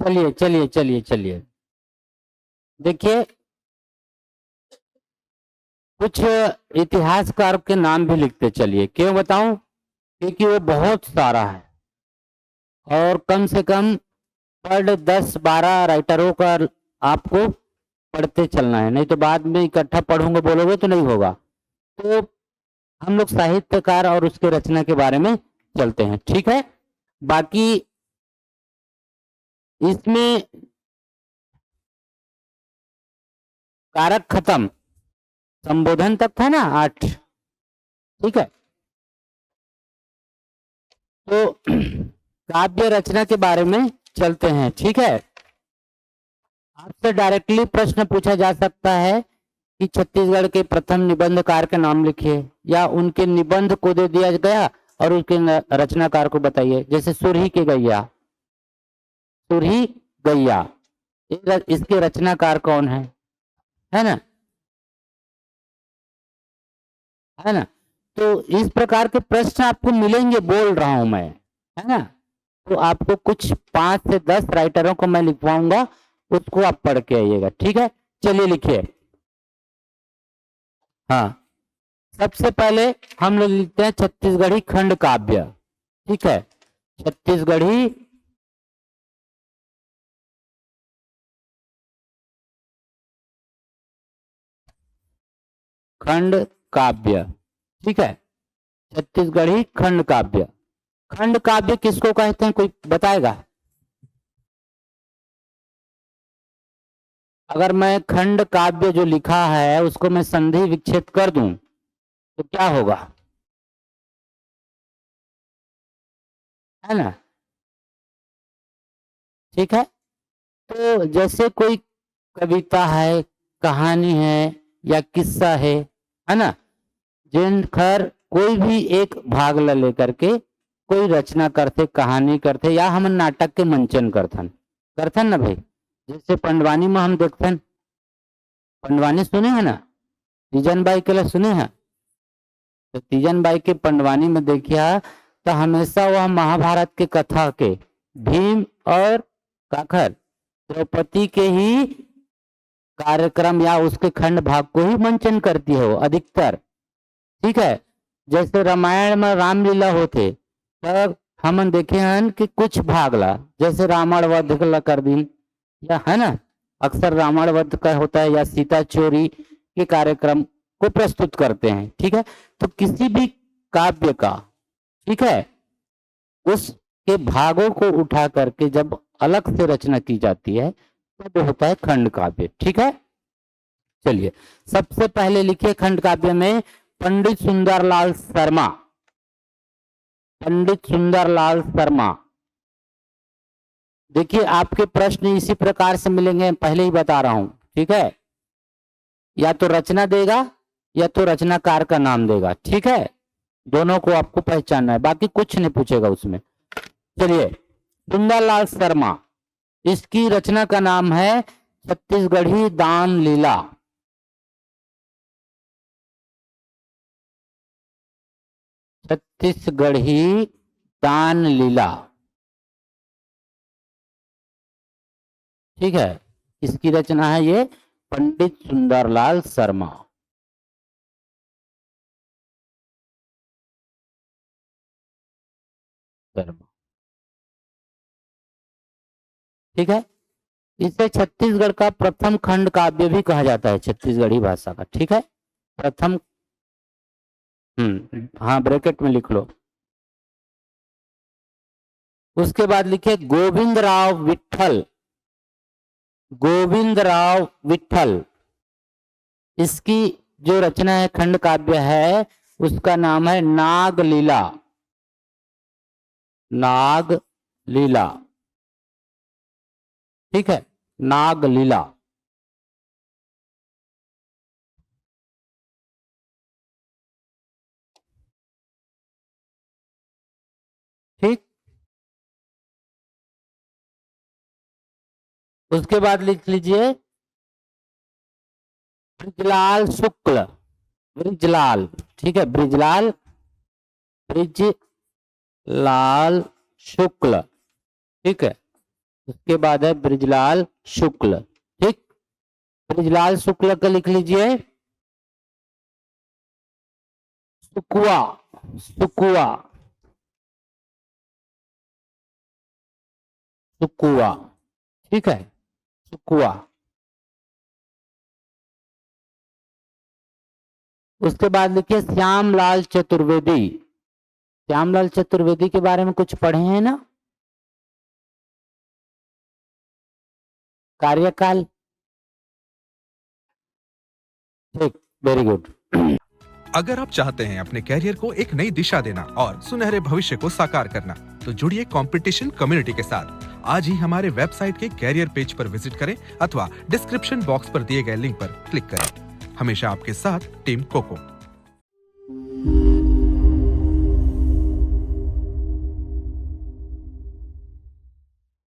चलिए चलिए चलिए चलिए, देखिए कुछ इतिहासकार के नाम भी लिखते चलिए। क्यों बताऊं? क्योंकि वो बहुत सारा है और कम से कम पर डे 10-12 राइटरों का आपको पढ़ते चलना है, नहीं तो बाद में इकट्ठा पढ़ूंगा बोलोगे तो नहीं होगा। तो हम लोग साहित्यकार और उसके रचना के बारे में चलते हैं, ठीक है। बाकी इसमें कारक खत्म, संबोधन तक था ना 8, ठीक है। तो काव्य रचना के बारे में चलते हैं, ठीक है। आपसे डायरेक्टली प्रश्न पूछा जा सकता है कि छत्तीसगढ़ के प्रथम निबंधकार का नाम लिखिए, या उनके निबंध को दे दिया गया और उसके रचनाकार को बताइए। जैसे सुरही के गैया, सुरही गैया, इसके रचनाकार कौन है ना, है ना। तो इस प्रकार के प्रश्न आपको मिलेंगे, बोल रहा हूं मैं, है ना। तो आपको कुछ 5 से 10 राइटरों को मैं लिखवाऊंगा, उसको आप पढ़ के आइएगा, ठीक है। चलिए लिखिए। हाँ, सबसे पहले हम लोग लिखते हैं छत्तीसगढ़ी खंड काव्य, ठीक है। छत्तीसगढ़ी खंड काव्य, ठीक है। छत्तीसगढ़ी खंड काव्य। खंड काव्य किसको कहते हैं, कोई बताएगा? अगर मैं खंड काव्य जो लिखा है उसको मैं संधि विच्छेद कर दूं तो क्या होगा, है ना, ठीक है। तो जैसे कोई कविता है, कहानी है या किस्सा है ना, जिनकर कोई भी एक भाग ला लेकर के कोई रचना करते, कहानी करते, या हम नाटक के मंचन करथन ना भाई। जैसे पंडवानी में हम देखथन, पंडवानी सुने हैं ना, तीजन बाई के लिए सुने हैं। तो तीजन बाई के पंडवानी में देखिए तो हमेशा वह महाभारत के कथा के भीम और काखर द्रौपदी के ही कार्यक्रम या उसके खंड भाग को ही मंचन करती है वो अधिकतर, ठीक है। जैसे रामायण में रामलीला होते तब हम देखे हैं कि कुछ भाग ला, जैसे रावण वध ला कर दिन, या है ना, अक्सर रावण वध का होता है या सीता चोरी के कार्यक्रम को प्रस्तुत करते हैं, ठीक है। तो किसी भी काव्य का, ठीक है, उसके भागों को उठा करके जब अलग से रचना की जाती है तब होता है खंड काव्य, ठीक है। चलिए सबसे पहले लिखिए खंड काव्य में पंडित सुंदरलाल शर्मा, पंडित सुंदरलाल शर्मा। देखिए आपके प्रश्न इसी प्रकार से मिलेंगे, पहले ही बता रहा हूं, ठीक है। या तो रचना देगा या तो रचनाकार का नाम देगा, ठीक है। दोनों को आपको पहचानना है, बाकी कुछ नहीं पूछेगा उसमें। चलिए, सुंदरलाल शर्मा, इसकी रचना का नाम है छत्तीसगढ़ी दान लीला, छत्तीसगढ़ी दान लीला, ठीक है। इसकी रचना है ये पंडित सुंदरलाल शर्मा, ठीक है। इसे छत्तीसगढ़ का प्रथम खंड काव्य भी कहा जाता है, छत्तीसगढ़ी भाषा का, ठीक है। प्रथम, हाँ ब्रैकेट में लिख लो। उसके बाद लिखे गोविंद राव विट्ठल, गोविंद राव विट्ठल, इसकी जो रचना है खंड काव्य है उसका नाम है नाग लीला, नाग लीला, ठीक है, नाग लीला, ठीक। उसके बाद लिख लीजिए ब्रिजलाल शुक्ल, ब्रिजलाल, ठीक है, ब्रिजलाल, ब्रिजलाल शुक्ल, ठीक है। उसके बाद है ब्रिजलाल शुक्ल। ठीक, ब्रिजलाल शुक्ल का लिख लीजिए सुकुआ, सुकुआ, सुकुआ। ठीक है, सुकुआ। उसके बाद लिखिए श्यामलाल चतुर्वेदी। श्यामलाल चतुर्वेदी के बारे में कुछ पढ़े हैं ना? कार्यकाल। ठीक, वेरी गुड। अगर आप चाहते हैं अपने कैरियर को एक नई दिशा देना और सुनहरे भविष्य को साकार करना, तो जुड़िए कंपटीशन कम्युनिटी के साथ। आज ही हमारे वेबसाइट के कैरियर पेज पर विजिट करें अथवा डिस्क्रिप्शन बॉक्स पर दिए गए लिंक पर क्लिक करें। हमेशा आपके साथ टीम कोको।